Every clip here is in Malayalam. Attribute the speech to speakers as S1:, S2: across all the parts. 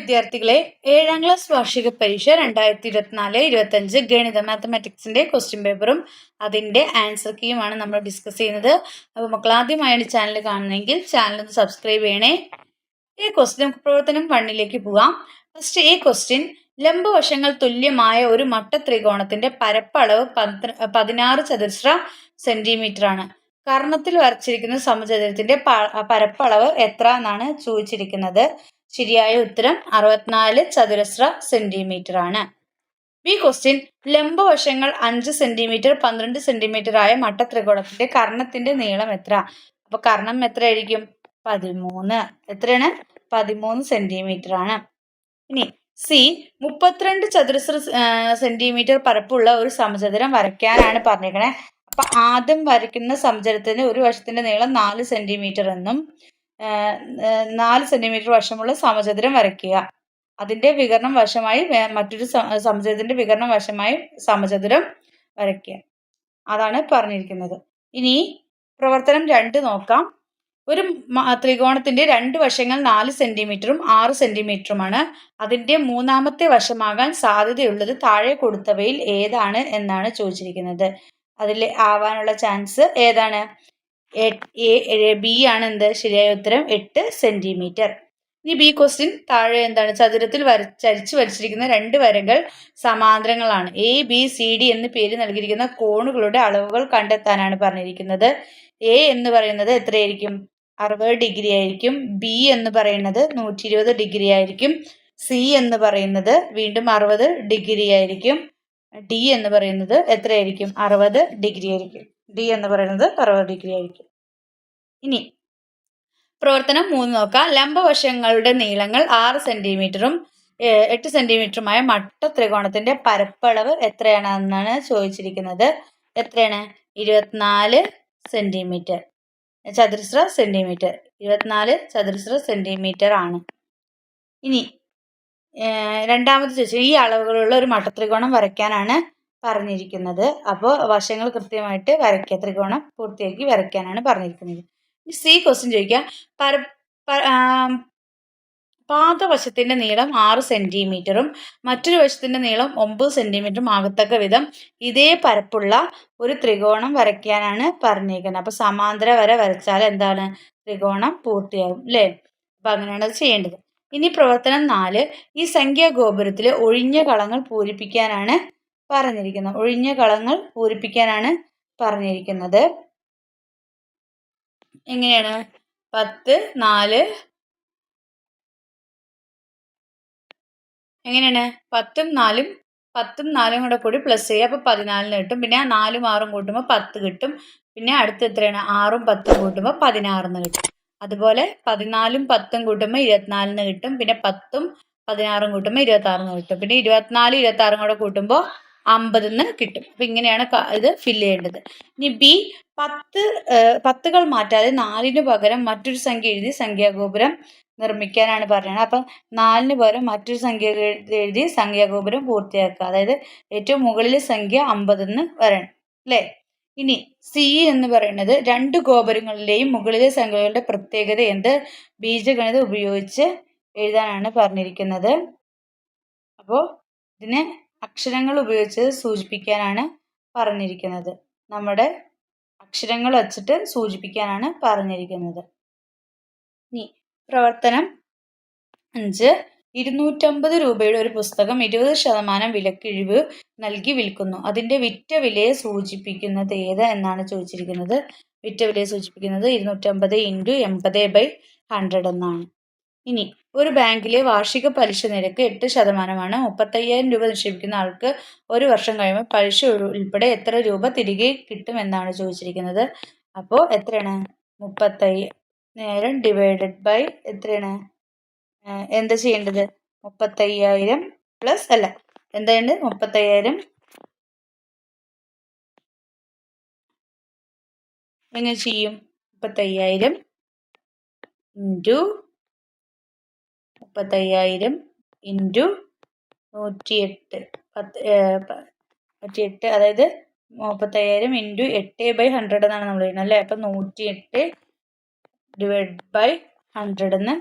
S1: വിദ്യാർത്ഥികളെ 7ാം ക്ലാസ് വാർഷിക പരീക്ഷ 2024-25 ഗണിത മാത്തമാറ്റിക്സിന്റെ ക്വസ്റ്റ്യൻ പേപ്പറും അതിന്റെ ആൻസർ കീയുമാണ് നമ്മൾ ഡിസ്കസ് ചെയ്യുന്നത്. അപ്പോൾ മക്കൾ ആദ്യമായാണ് ചാനൽ കാണുന്നതെങ്കിൽ ചാനൽ ഒന്ന് സബ്സ്ക്രൈബ് ചെയ്യണേ. ഈ ക്വസ്റ്റ്യൻ പ്രവർത്തനം 1ലേക്ക് പോവാം. ഫസ്റ്റ് ഈ ക്വസ്റ്റ്യൻ, ലംബവശങ്ങൾ തുല്യമായ ഒരു മട്ട ത്രികോണത്തിന്റെ പരപ്പളവ് 16 ചതുരശ്ര സെന്റിമീറ്റർ ആണ്. കർണത്തിൽ വരച്ചിരിക്കുന്ന സമചതുരത്തിന്റെ പരപ്പളവ് എത്ര എന്നാണ് ചോദിച്ചിരിക്കുന്നത്. ശരിയായ ഉത്തരം 64 ചതുരശ്ര സെന്റിമീറ്റർ ആണ്. ബി ക്വസ്റ്റ്യൻ, ലംബവശങ്ങൾ 5 സെന്റിമീറ്റർ 12 സെന്റിമീറ്റർ ആയ മട്ട ത്രികോണത്തിന്റെ കർണത്തിന്റെ നീളം എത്ര? അപ്പൊ കർണം എത്രയായിരിക്കും? 13. എത്രയാണ്? 13 സെന്റിമീറ്റർ ആണ്. ഇനി സി, 32 ചതുരശ്ര സെന്റിമീറ്റർ പരപ്പുള്ള ഒരു സമചതുരം വരയ്ക്കാനാണ് പറഞ്ഞിരിക്കണേ. അപ്പൊ ആദ്യം വരയ്ക്കുന്ന സമചതുരത്തിന് ഒരു വശത്തിന്റെ നീളം 4 സെന്റിമീറ്റർ എന്നും 4 സെന്റിമീറ്റർ വശമുള്ള സമചതുരം വരയ്ക്കുക. അതിന്റെ വികരണം വശമായി മറ്റൊരു സമചതുരത്തിന്റെ വികരണം വശമായി സമചതുരം വരയ്ക്കുക. അതാണ് പറഞ്ഞിരിക്കുന്നത്. ഇനി പ്രവർത്തനം 2 നോക്കാം. ഒരു ത്രികോണത്തിന്റെ 2 വശങ്ങൾ 4 സെന്റിമീറ്ററും 6 സെന്റിമീറ്ററുമാണ്. അതിന്റെ മൂന്നാമത്തെ വശമാകാൻ സാധ്യതയുള്ളത് താഴെ കൊടുത്തവയിൽ ഏതാണ് എന്നാണ് ചോദിച്ചിരിക്കുന്നത്. അതിൽ ആവാനുള്ള ചാൻസ് ഏതാണ്? ബി ആണ് എന്ത്? ശരിയായ ഉത്തരം 8 സെന്റിമീറ്റർ. ഇനി ബി ക്വസ്റ്റ്യൻ, താഴെ എന്താണ്? ചതുരത്തിൽ ചരിച്ചു വരച്ചിരിക്കുന്ന 2 വരകൾ സമാന്തരങ്ങളാണ്. എ ബി സി ഡി എന്ന് പേര് നൽകിയിരിക്കുന്ന കോണുകളുടെ അളവുകൾ കണ്ടെത്താനാണ് പറഞ്ഞിരിക്കുന്നത്. എ എന്ന് പറയുന്നത് എത്രയായിരിക്കും? 60 ഡിഗ്രി ആയിരിക്കും. ബി എന്ന് പറയുന്നത് 120 ഡിഗ്രി ആയിരിക്കും. സി എന്ന് പറയുന്നത് വീണ്ടും 60 ഡിഗ്രി ആയിരിക്കും. ഡി എന്ന് പറയുന്നത് എത്രയായിരിക്കും? 60 ഡിഗ്രി ആയിരിക്കും. ഡി എന്ന് പറയുന്നത് 60 ഡിഗ്രി ആയിരിക്കും. ഇനി പ്രവർത്തനം 3 നോക്കാം. ലംബവശങ്ങളുടെ നീളങ്ങൾ 6 സെന്റിമീറ്ററും 8 സെന്റിമീറ്ററുമായ മട്ട ത്രികോണത്തിന്റെ പരപ്പളവ് എത്രയാണെന്നാണ് ചോദിച്ചിരിക്കുന്നത്. എത്രയാണ്? 24 സെന്റിമീറ്റർ ചതുരശ്ര സെന്റിമീറ്റർ. 24 ചതുരശ്ര സെന്റിമീറ്റർ ആണ്. ഇനി രണ്ടാമത് ചോദിച്ചത്, ഈ അളവുകളുള്ള ഒരു മട്ടത്രികോണം വരയ്ക്കാനാണ് പറഞ്ഞിരിക്കുന്നത്. അപ്പോൾ വശങ്ങൾ കൃത്യമായിട്ട് വരയ്ക്കുക, ത്രികോണം പൂർത്തിയാക്കി വരയ്ക്കാനാണ് പറഞ്ഞിരിക്കുന്നത്. സി ക്വസ്റ്റ്യൻ ചോദിക്കുക, പാദവശത്തിന്റെ നീളം 6 സെന്റിമീറ്ററും മറ്റൊരു വശത്തിന്റെ നീളം 9 സെന്റിമീറ്ററും ആകത്തക്ക വിധം ഇതേ പരപ്പുള്ള ഒരു ത്രികോണം വരയ്ക്കാനാണ് പറഞ്ഞിരിക്കുന്നത്. അപ്പൊ സമാന്തര വര വരച്ചാൽ എന്താണ്? ത്രികോണം പൂർത്തിയാകും അല്ലേ? അപ്പൊ അങ്ങനെയാണ് അത് ചെയ്യേണ്ടത്. ഇനി പ്രവർത്തനം 4, ഈ സംഖ്യാഗോപുരത്തിൽ ഒഴിഞ്ഞ കളങ്ങൾ പൂരിപ്പിക്കാനാണ് പറഞ്ഞിരിക്കുന്നത്. ഒഴിഞ്ഞ കളങ്ങൾ പൂരിപ്പിക്കാനാണ് പറഞ്ഞിരിക്കുന്നത്. എങ്ങനെയാണ്? 10, 4 എങ്ങനെയാണ്? 10ഉം 4ഉം കൂടെ കൂടി പ്ലസ് ചെയ്യുക. അപ്പോൾ 14 കിട്ടും. പിന്നെ 4ഉം 6ഉം കൂട്ടുമ്പോൾ 10 കിട്ടും. പിന്നെ അടുത്ത് എത്രയാണ്? 6ഉം 10ഉം കൂട്ടുമ്പോൾ 16 കിട്ടും. അതുപോലെ 14ഉം 10ഉം കൂട്ടുമ്പോൾ 24 കിട്ടും. പിന്നെ 10ഉം 16ഉം കൂട്ടുമ്പോൾ 26 കിട്ടും. പിന്നെ 24 26ഉം കൂടെ കൂട്ടുമ്പോൾ 50 കിട്ടും. അപ്പം ഇങ്ങനെയാണ് ഇത് ഫില്ല് ചെയ്യേണ്ടത്. ഇനി ബി, 10കൾ മാറ്റാതെ 4ന് പകരം മറ്റൊരു സംഖ്യ എഴുതി സംഖ്യാഗോപുരം നിർമ്മിക്കാനാണ് പറയുന്നത്. അപ്പം 4ന് പകരം മറ്റൊരു സംഖ്യ എഴുതി സംഖ്യാഗോപുരം പൂർത്തിയാക്കുക. അതായത് ഏറ്റവും മുകളിലെ സംഖ്യ 50 വരണം അല്ലേ? ഇനി സി എന്ന് പറയുന്നത് 2 ഗോപുരങ്ങളിലെയും മുകളിലെ സംഖ്യകളുടെ പ്രത്യേകത എന്ത്? ബീജഗണിതം ഉപയോഗിച്ച് എഴുതാനാണ് പറഞ്ഞിരിക്കുന്നത്. അപ്പോൾ ഇതിനെ അക്ഷരങ്ങൾ ഉപയോഗിച്ച് സൂചിപ്പിക്കാനാണ് പറഞ്ഞിരിക്കുന്നത്. നമ്മുടെ അക്ഷരങ്ങൾ വച്ചിട്ട് സൂചിപ്പിക്കാനാണ് പറഞ്ഞിരിക്കുന്നത്. ഇനി പ്രവർത്തനം 5, 250 രൂപയുടെ ഒരു പുസ്തകം 20% വിലക്കിഴിവ് നൽകി വിൽക്കുന്നു. അതിന്റെ വിറ്റ വിലയെ സൂചിപ്പിക്കുന്നത് ഏത് എന്നാണ് ചോദിച്ചിരിക്കുന്നത്. വിറ്റ വിലയെ സൂചിപ്പിക്കുന്നത് 250 × 80/100 എന്നാണ്. ഇനി ഒരു ബാങ്കിലെ വാർഷിക പലിശ നിരക്ക് 8%ആണ്. 35,000 രൂപ നിക്ഷേപിക്കുന്ന ആൾക്ക് ഒരു വർഷം കഴിയുമ്പോൾ പലിശ ഉൾപ്പെടെ എത്ര രൂപ തിരികെ കിട്ടും എന്നാണ് ചോദിച്ചിരിക്കുന്നത്. അപ്പോൾ എത്രയാണ്? 35,000 ഡിവൈഡഡ് ബൈ എത്രയാണ്? എന്താ ചെയ്യേണ്ടത്? 35,000 പ്ലസ് അല്ല എന്താ ചെയ്യേണ്ടത്? 35,000 എങ്ങനെ ചെയ്യും? 35,000 × 35,000 × 108 അതായത് 35,000 × 8/100 എന്നാണ് നമ്മൾ ചെയ്യുന്നത് അല്ലേ? അപ്പം 108 ഡിവൈഡ് ബൈ 100 എന്ന്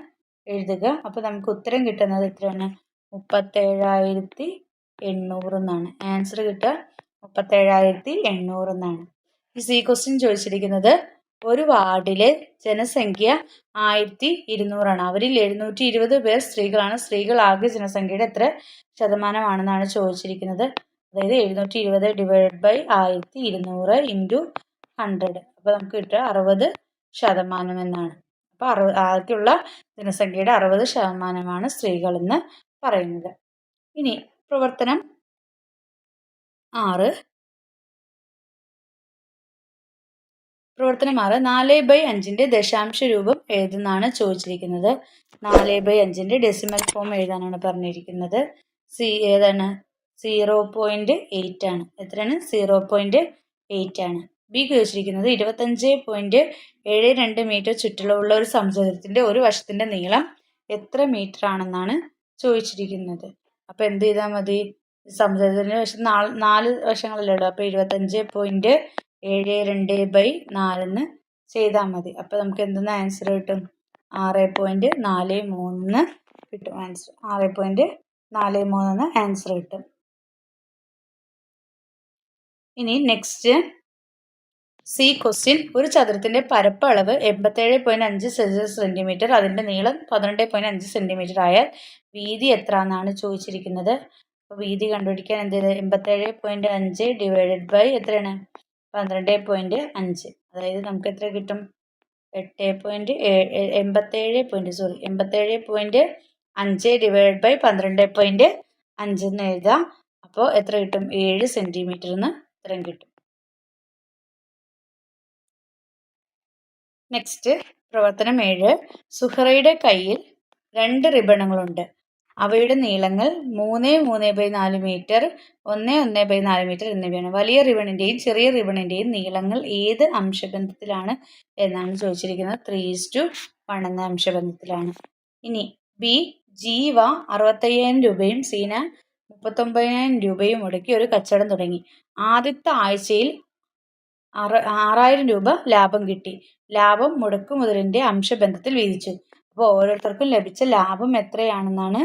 S1: എഴുതുക. അപ്പോൾ നമുക്ക് ഉത്തരം കിട്ടുന്നത് എത്രയാണ്? 37,800 എന്നാണ്. ആൻസർ കിട്ടുക 37,800 എന്നാണ്. ഈ സി ക്വസ്റ്റ്യൻ ചോദിച്ചിരിക്കുന്നത് ഒരു വാർഡിലെ ജനസംഖ്യ 1200 അവരിൽ 720 പേർ സ്ത്രീകളാണ്. സ്ത്രീകൾ ആകെ ജനസംഖ്യയുടെ എത്ര ശതമാനമാണെന്നാണ് ചോദിച്ചിരിക്കുന്നത്. അതായത് 720 ഡിവൈഡഡ് ബൈ 1200 ഇൻറ്റു 100. അപ്പോൾ നമുക്ക് കിട്ടുക 60% എന്നാണ്. അപ്പോൾ ആകെയുള്ള ജനസംഖ്യയുടെ 60% സ്ത്രീകളെന്ന് പറയുന്നത്. ഇനി പ്രവർത്തനം 6. 4/5 ദശാംശ രൂപം എഴുതുന്നതാണ് ചോദിച്ചിരിക്കുന്നത്. 4/5 ഡെസിമൽ ഫോം എഴുതാനാണ് പറഞ്ഞിരിക്കുന്നത്. ഏതാണ്? 0.8 ആണ്. എത്രയാണ്? 0.8 ആണ്. ബി ചോദിച്ചിരിക്കുന്നത് 25.72 മീറ്റർ ചുറ്റളവുള്ള ഒരു സമചതുരത്തിന്റെ ഒരു വശത്തിന്റെ നീളം എത്ര മീറ്റർ ആണെന്നാണ് ചോദിച്ചിരിക്കുന്നത്. അപ്പോൾ എന്ത് ചെയ്താൽ മതി? സമചതുരത്തിന്റെ വശം 4 വശങ്ങളല്ലേ ഉള്ളൂ. അപ്പോൾ 25.72/4 ചെയ്താൽ മതി. അപ്പോൾ നമുക്ക് എന്തെന്ന് ആൻസർ കിട്ടും? 6.43 കിട്ടും. ആൻസർ 6.43 ആൻസർ കിട്ടും. ഇനി നെക്സ്റ്റ് സി ക്വസ്റ്റ്യൻ. ഒരു ചതുരത്തിന്റെ പരപ്പളവ് 87.5 സെന്റിമീറ്റർ, അതിന്റെ നീളം 12.5 സെന്റിമീറ്റർ ആയാൽ വീതി എത്ര എന്നാണ് ചോദിച്ചിരിക്കുന്നത്. അപ്പോൾ വീതി കണ്ടുപിടിക്കാൻ എന്ത് ചെയ്ത്? 87.5 ഡിവൈഡഡ് ബൈ എത്രയാണ്? 12.5. അതായത് നമുക്ക് എത്ര കിട്ടും? 87.5 ഡിവൈഡഡ് ബൈ 12.5 എന്ന് എഴുതാം. അപ്പോൾ എത്ര കിട്ടും? 7 സെന്റിമീറ്റർ എന്ന് ഉത്തരം കിട്ടും. നെക്സ്റ്റ് പ്രവർത്തനം 7. സുഹറയുടെ കയ്യിൽ 2 റിബണുകളുണ്ട്. അവയുടെ നീളങ്ങൾ 3/4 മീറ്റർ, 1/4 മീറ്റർ എന്നിവയാണ്. വലിയ റിബണിന്റെയും ചെറിയ റിബണിന്റെയും നീളങ്ങൾ ഏത് അംശബന്ധത്തിലാണ് എന്നാണ് ചോദിച്ചിരിക്കുന്നത്. 3:1 എന്ന അംശബന്ധത്തിലാണ്. ഇനി ബി. ജീവ 65,000 രൂപയും സീന 39,000 രൂപയും മുടക്കി ഒരു കച്ചവടം തുടങ്ങി. ആദ്യത്തെ ആഴ്ചയിൽ 6,000 രൂപ ലാഭം കിട്ടി. ലാഭം മുടക്കുമുതലിന്റെ അംശബന്ധത്തിൽ വീതിച്ചു. അപ്പോൾ ഓരോരുത്തർക്കും ലഭിച്ച ലാഭം എത്രയാണെന്നാണ്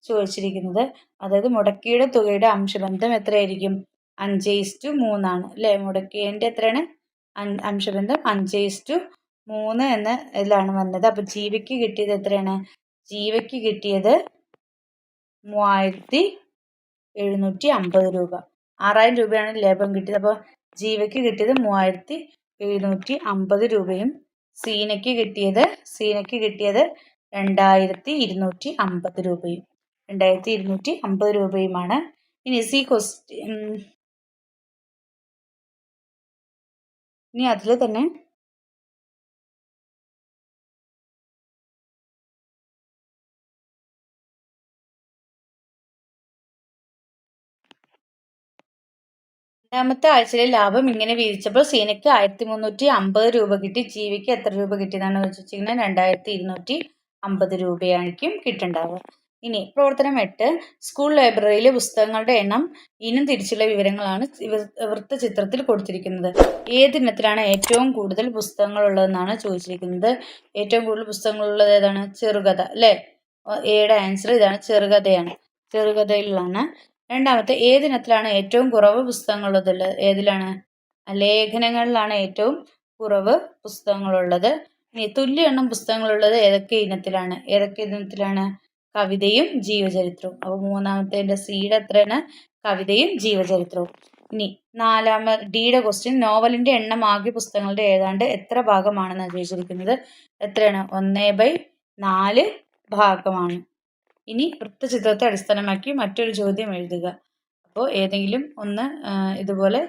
S1: ചോദിച്ചിരിക്കുന്നത്. അതായത് മുടക്കിയുടെ തുകയുടെ അംശബന്ധം എത്രയായിരിക്കും? 5:3 ആണ് അല്ലേ? മുടക്കിയതിൻ്റെ എത്രയാണ് അംശബന്ധം? 5:3 എന്ന ഇതിലാണ് വന്നത്. അപ്പോൾ ജീവയ്ക്ക് കിട്ടിയത് എത്രയാണ്? ജീവയ്ക്ക് കിട്ടിയത് 3,750 രൂപ. 6,000 രൂപയാണ് ലാഭം കിട്ടിയത്. അപ്പോൾ ജീവയ്ക്ക് കിട്ടിയത് 3,750 രൂപയും സീനയ്ക്ക് കിട്ടിയത് 2,250 രൂപയും 2,250 രൂപയുമാണ്. ഇനി സി ക്വസ്റ്റ്യൻ. ഇനി അതിൽ തന്നെ രണ്ടാമത്തെ ആഴ്ചയിലെ ലാഭം ഇങ്ങനെ വീതിച്ചപ്പോൾ സീനയ്ക്ക് 1,350 രൂപ കിട്ടി. ജീവിക്ക് എത്ര രൂപ കിട്ടിയെന്നാണ് ചോദിച്ചിരിക്കുന്നത്. 2,250 രൂപയായിരിക്കും കിട്ടുണ്ടാവുക. ഇനി പ്രവർത്തനം 8. സ്കൂൾ ലൈബ്രറിയിലെ പുസ്തകങ്ങളുടെ എണ്ണം ഇനം തിരിച്ചുള്ള വിവരങ്ങളാണ് വൃത്തചിത്രത്തിൽ കൊടുത്തിരിക്കുന്നത്. ഏതിനത്തിലാണ് ഏറ്റവും കൂടുതൽ പുസ്തകങ്ങൾ ഉള്ളതെന്നാണ് ചോദിച്ചിരിക്കുന്നത്. ഏറ്റവും കൂടുതൽ പുസ്തകങ്ങളുള്ളത് ഏതാണ്? ചെറുകഥ അല്ലേ? എയുടെ ആൻസർ ഇതാണ്, ചെറുകഥയാണ്. ചെറുകഥയിലാണ്. രണ്ടാമത്തെ, ഏതിനത്തിലാണ് ഏറ്റവും കുറവ് പുസ്തകങ്ങളുള്ളത്? ഏതിലാണ്? ലേഖനങ്ങളിലാണ് ഏറ്റവും കുറവ് പുസ്തകങ്ങളുള്ളത്. ഇനി തുല്യ എണ്ണം പുസ്തകങ്ങളുള്ളത് ഏതൊക്കെ ഇനത്തിലാണ്? കവിതയും ജീവചരിത്രവും. അപ്പോൾ മൂന്നാമത്തെ സിയുടെ എത്രയാണ്? കവിതയും ജീവചരിത്രവും. ഇനി ഡിയുടെ ക്വസ്റ്റ്യൻ. നോവലിന്റെ എണ്ണം ആകെ പുസ്തകങ്ങളുടെ ഏതാണ്ട് എത്ര ഭാഗമാണെന്ന് ചോദിച്ചിരിക്കുന്നത്. എത്രയാണ്? 1/4 ഭാഗമാണ്. ഇനി വൃത്തചിത്രത്തെ അടിസ്ഥാനമാക്കി മറ്റൊരു ചോദ്യം എഴുതുക. അപ്പോൾ ഏതെങ്കിലും ഒന്ന് ഇതുപോലെ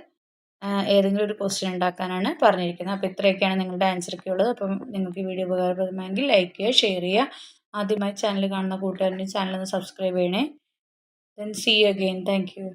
S1: ഏതെങ്കിലും ഒരു ക്വസ്റ്റ്യൻ ഉണ്ടാക്കാനാണ് പറഞ്ഞിരിക്കുന്നത്. അപ്പോൾ ഇത്രയൊക്കെയാണ് നിങ്ങളുടെ ആൻസറൊക്കെ ഉള്ളത്. അപ്പം നിങ്ങൾക്ക് ഈ വീഡിയോ ഉപകാരപ്രദമായെങ്കിൽ ലൈക്ക് ചെയ്യുക, ഷെയർ ചെയ്യുക. ആദ്യമായി ചാനൽ കാണുന്ന കൂട്ടുകാരുടെ ചാനൽ ഒന്ന് സബ്സ്ക്രൈബ് ചെയ്യണേ. Then see you again. Thank U.